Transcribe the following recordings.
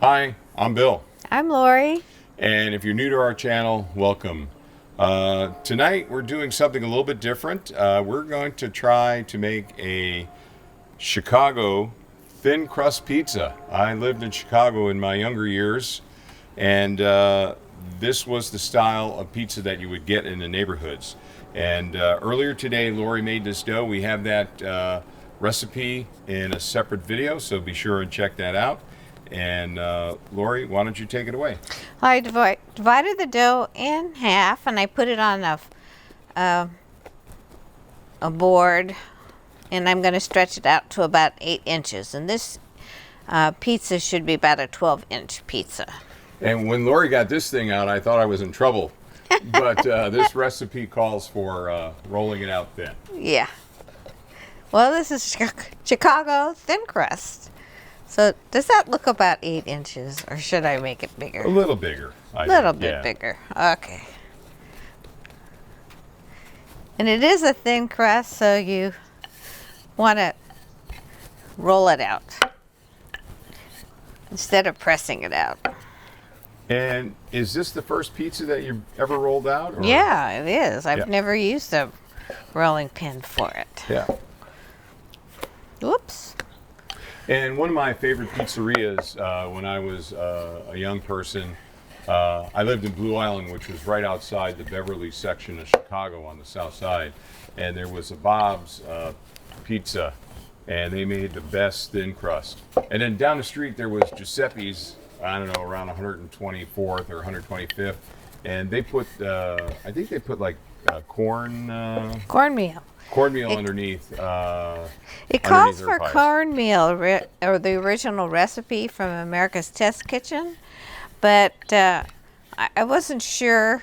Hi, I'm Bill, I'm Laurie. and if you're new to our channel, welcome. Tonight we're doing something a little bit different. We're going to try to make a Chicago thin crust pizza. I lived in Chicago in my younger years, and this was the style of pizza that you would get in the neighborhoods. And earlier today, Laurie made this dough. We have that recipe in a separate video, so be sure and check that out. And Laurie, why don't you take it away? I divided the dough in half and I put it on a board, and I'm going to stretch it out to about 8 inches. And this pizza should be about a 12-inch pizza. And when Laurie got this thing out, I thought I was in trouble. But this recipe calls for rolling it out thin. Yeah. Well, this is Chicago thin crust. So does that look about 8 inches, or should I make it bigger? A little bigger. A little bit bigger. Okay. And it is a thin crust, so you want to roll it out instead of pressing it out. And is this the first pizza that you've ever rolled out? Or? Yeah, it is. I've never used a rolling pin for it. Yeah. Whoops. And one of my favorite pizzerias when I was a young person, I lived in Blue Island, which was right outside the Beverly section of Chicago on the south side. And there was a Bob's Pizza, and they made the best thin crust. And then down the street there was Giuseppe's, I don't know, around 124th or 125th. And they put, I think they put like cornmeal. Cornmeal underneath. It calls for cornmeal, or the original recipe from America's Test Kitchen, but I wasn't sure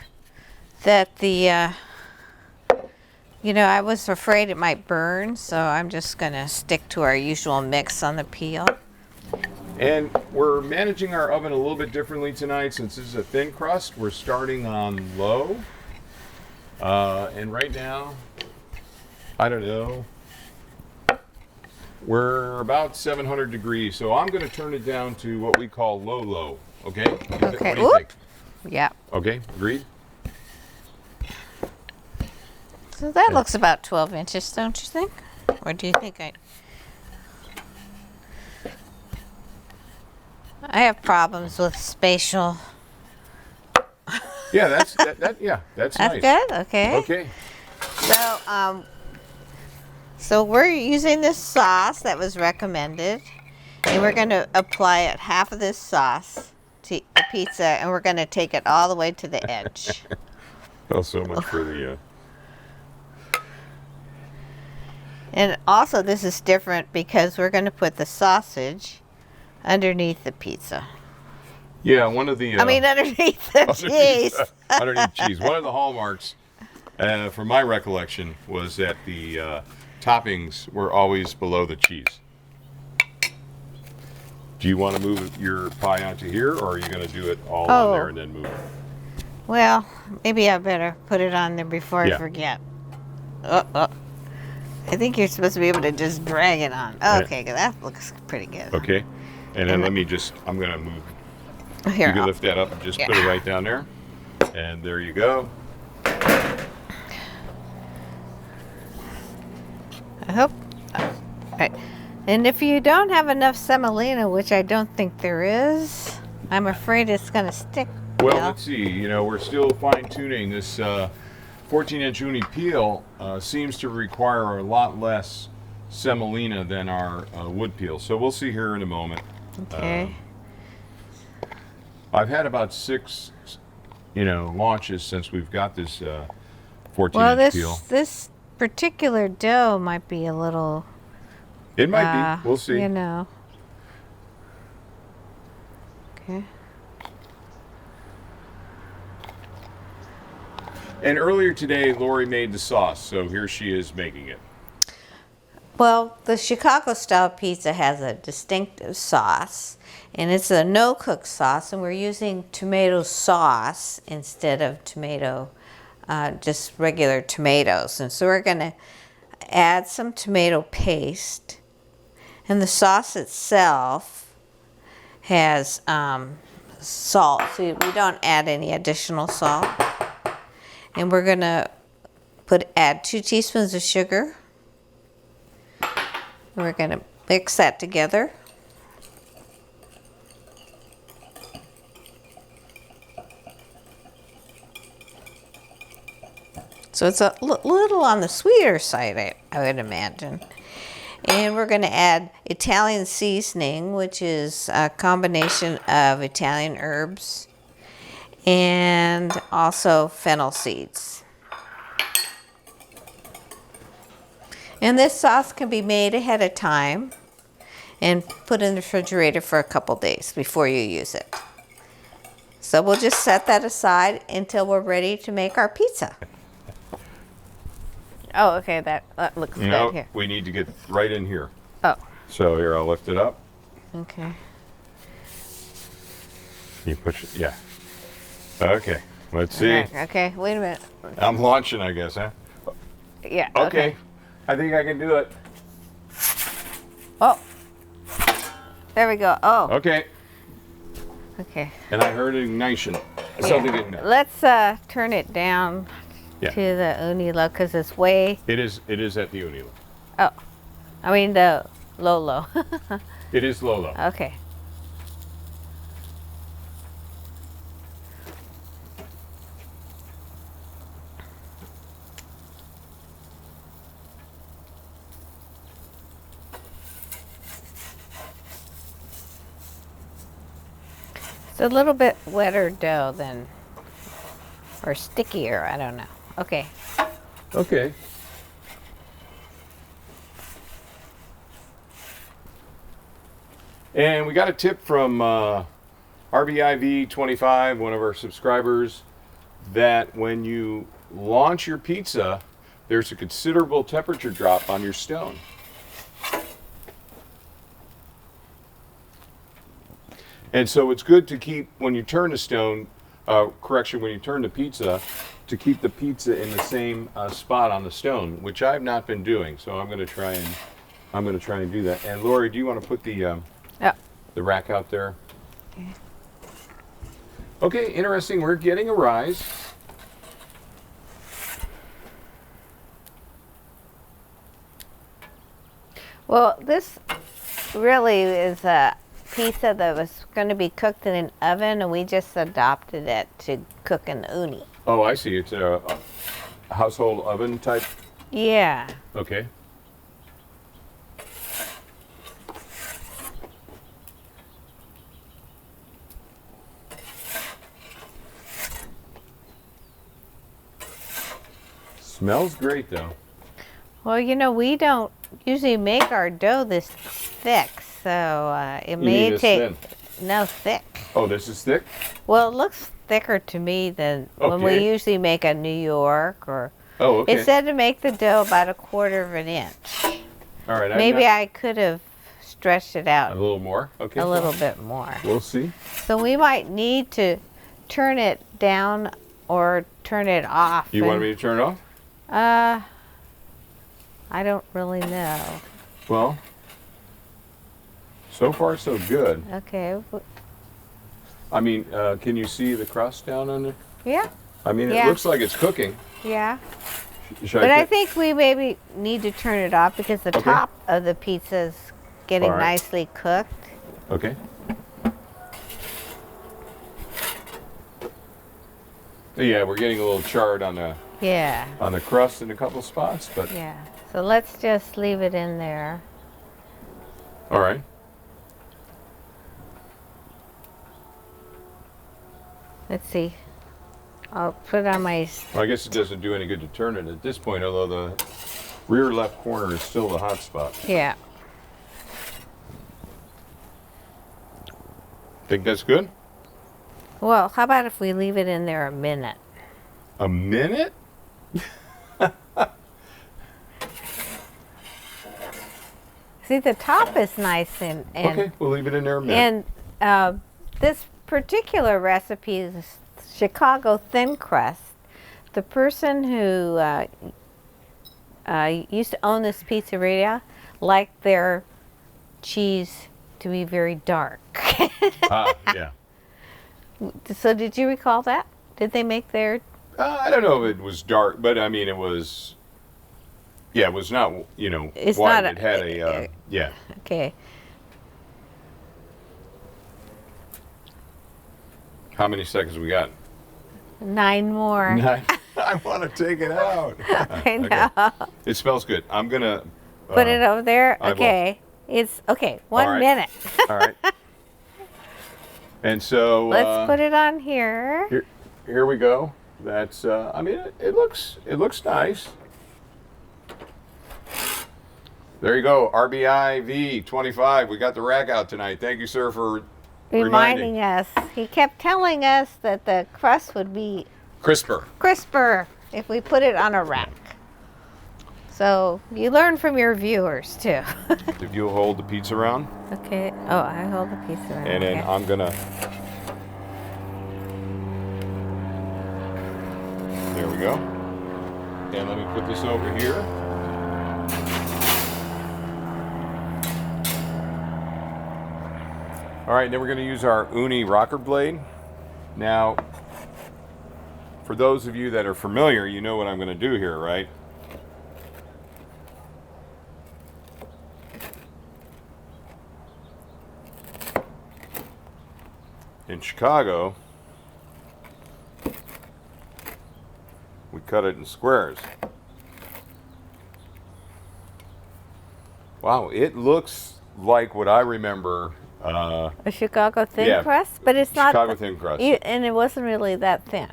that I was afraid it might burn, so I'm just going to stick to our usual mix on the peel. And we're managing our oven a little bit differently tonight since this is a thin crust. We're starting on low, and right now, I don't know, we're about 700 degrees, so I'm going to turn it down to what we call low, okay? Okay. What do you think? Yeah. Okay, agreed? So that looks about 12 inches, don't you think? Or do you think I have problems with spatial. Yeah, that's That's nice. good? Okay. Okay. So we're using this sauce that was recommended, and we're going to apply it half of this sauce to the pizza, and we're going to take it all the way to the edge. Oh, so much for the... And also this is different because we're going to put the sausage underneath the pizza. Yeah, one of the... underneath the cheese. Underneath cheese. One of the hallmarks, from my recollection, was that the toppings were always below the cheese. Do you want to move your pie onto here, or are you going to do it all on there and then move it? Well, maybe I better put it on there before I forget. I think you're supposed to be able to just drag it on. Okay, that looks pretty good. Okay. And then I'm going to move. Here, you can lift that up and just put it right down there. And there you go. I hope. Right. And if you don't have enough semolina, which I don't think there is, I'm afraid it's going to stick. Well, let's see. We're still fine-tuning. This 14-inch uni peel seems to require a lot less semolina than our wood peel. So we'll see here in a moment. Okay. I've had about 6, launches since we've got this 14-inch peel. This particular dough might be a little... It might be. We'll see. Okay. And earlier today, Laurie made the sauce, so here she is making it. Well, the Chicago-style pizza has a distinctive sauce, and it's a no-cook sauce, and we're using tomato sauce instead of just regular tomatoes. And so we're going to add some tomato paste, and the sauce itself has salt, so we don't add any additional salt. And we're gonna add 2 teaspoons of sugar. We're gonna mix that together. So it's a little on the sweeter side, I would imagine. And we're going to add Italian seasoning, which is a combination of Italian herbs and also fennel seeds. And this sauce can be made ahead of time and put in the refrigerator for a couple days before you use it. So we'll just set that aside until we're ready to make our pizza. Oh, okay, that looks good here. We need to get right in here. Oh. So here, I'll lift it up. Okay. You push it, yeah. Okay, let's see. Okay, wait a minute. I'm launching, I guess, huh? Yeah. Okay. I think I can do it. Oh. There we go. Oh. Okay. Okay. And I heard ignition. Something ignited. Let's turn it down to the Ooni low because it's way. It is at the Ooni low. Oh. I mean the low. It is low. Okay. It's a little bit wetter dough than, or stickier, I don't know. Okay. Okay. And we got a tip from RBIV25, one of our subscribers, that when you launch your pizza, there's a considerable temperature drop on your stone. And so it's good to keep, when you turn the stone, when you turn the pizza, to keep the pizza in the same spot on the stone, which I've not been doing. So I'm going to try and do that. And Laurie, do you want to put the rack out there? Okay. Okay, interesting. We're getting a rise. Well, this really is a pizza that was going to be cooked in an oven, and we just adopted it to cook in the Ooni. Oh, I see. It's a household oven type. Yeah. Okay. Smells great, though. Well, you know, we don't usually make our dough this thick, so it may take thick. Oh, this is thick? Well, it looks thicker to me than when we usually make a New York or. Oh, okay. It said to make the dough about 1/4 of an inch. All right. Maybe I could have stretched it out a little more. Okay. A little bit more. We'll see. So we might need to turn it down or turn it off. You want me to turn it off? I don't really know. Well, so far so good. Okay. I mean, can you see the crust down on it? Yeah. I mean, it looks like it's cooking. Yeah. But I think we maybe need to turn it off because the top of the pizza is getting nicely cooked. Okay. Yeah, we're getting a little charred on the on the crust in a couple spots, but yeah. So let's just leave it in there. All right. Let's see. I'll put it on my. Well, I guess it doesn't do any good to turn it at this point, although the rear left corner is still the hot spot. Yeah. Think that's good? Well, how about if we leave it in there a minute? A minute? See, the top is nice and okay, we'll leave it in there a minute. And this particular recipe is Chicago thin crust. The person who used to own this pizzeria liked their cheese to be very dark. Yeah. So did you recall that? Did they make their? I don't know if it was dark, but I mean, it was. Yeah, it was not. You know, It's white. not It had a. Yeah. Okay. How many seconds we got? 9 more. Nine. I want to take it out. I know. Okay. It smells good. I'm gonna Put it over there. I will. Okay. It's okay. 1 All right. minute. All right. And so Let's put it on here. Here we go. That's. I mean, it looks nice. There you go. RBI V25. We got the rack out tonight. Thank you, sir, for Reminding us. He kept telling us that the crust would be crisper if we put it on a rack. So you learn from your viewers too. If you'll hold the pizza around. Okay. Oh, I hold the pizza around. And then okay. I'm gonna. There we go. And let me put this over here. All right, then we're going to use our Ooni rocker blade. Now, for those of you that are familiar, you know what I'm going to do here, right? In Chicago, we cut it in squares. Wow, it looks like what I remember. A Chicago thin crust, but it's not Chicago thin crust. And it wasn't really that thin.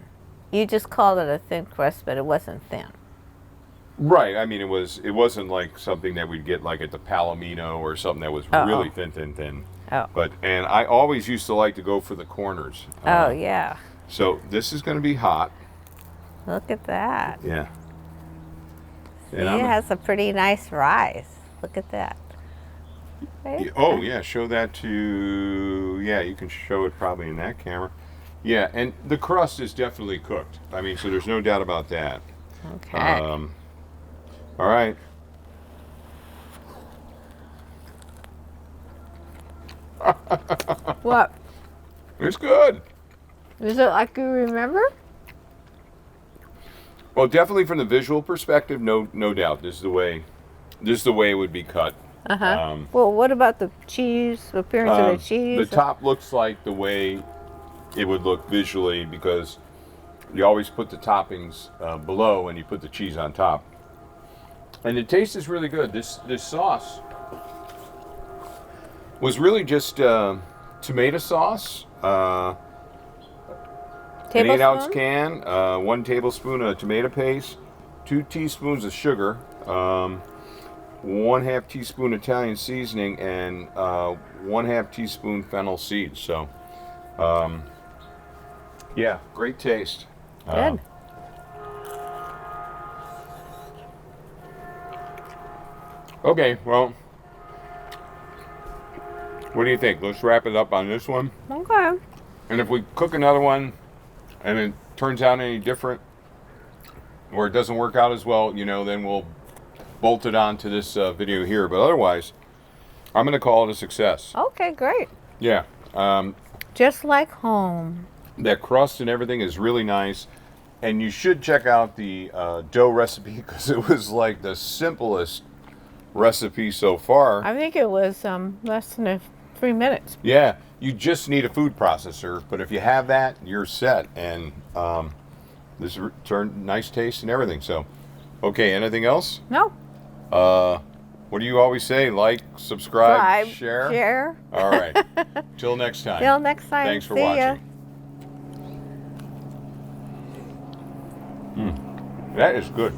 You just called it a thin crust, but it wasn't thin. Right. I mean, it wasn't like something that we'd get like at the Palomino or something that was really thin. Oh. And I always used to like to go for the corners. Oh yeah. So this is going to be hot. Look at that. Yeah. See, it has a pretty nice rise. Look at that. Right? Oh yeah, show that to. Yeah, you can show it probably in that camera. Yeah, and the crust is definitely cooked. I mean, so there's no doubt about that. Okay. All right. What? It's good. Is it like you remember? Well, definitely from the visual perspective, no doubt. This is the way it would be cut. Well, what about the cheese? The appearance of the cheese? The top looks like the way it would look visually because you always put the toppings below and you put the cheese on top. And the taste is really good. This sauce was really just tomato sauce, an 8-ounce can, 1 tablespoon of tomato paste, 2 teaspoons of sugar, 1/2 teaspoon Italian seasoning, and 1/2 teaspoon fennel seeds. So, yeah, great taste. Good. Okay, well, what do you think? Let's wrap it up on this one. Okay. And if we cook another one and it turns out any different or it doesn't work out as well, then we'll bolt it on to this video here. But otherwise, I'm going to call it a success. Okay, great. Yeah. Just like home. That crust and everything is really nice. And you should check out the dough recipe because it was like the simplest recipe so far. I think it was less than 3 minutes. Yeah, you just need a food processor, but if you have that, you're set. And this turned nice taste and everything. So, okay, anything else? No. What do you always say? Like, subscribe, share? Share. All right. Till next time. Till next time. Thanks for See watching. Ya. That is good.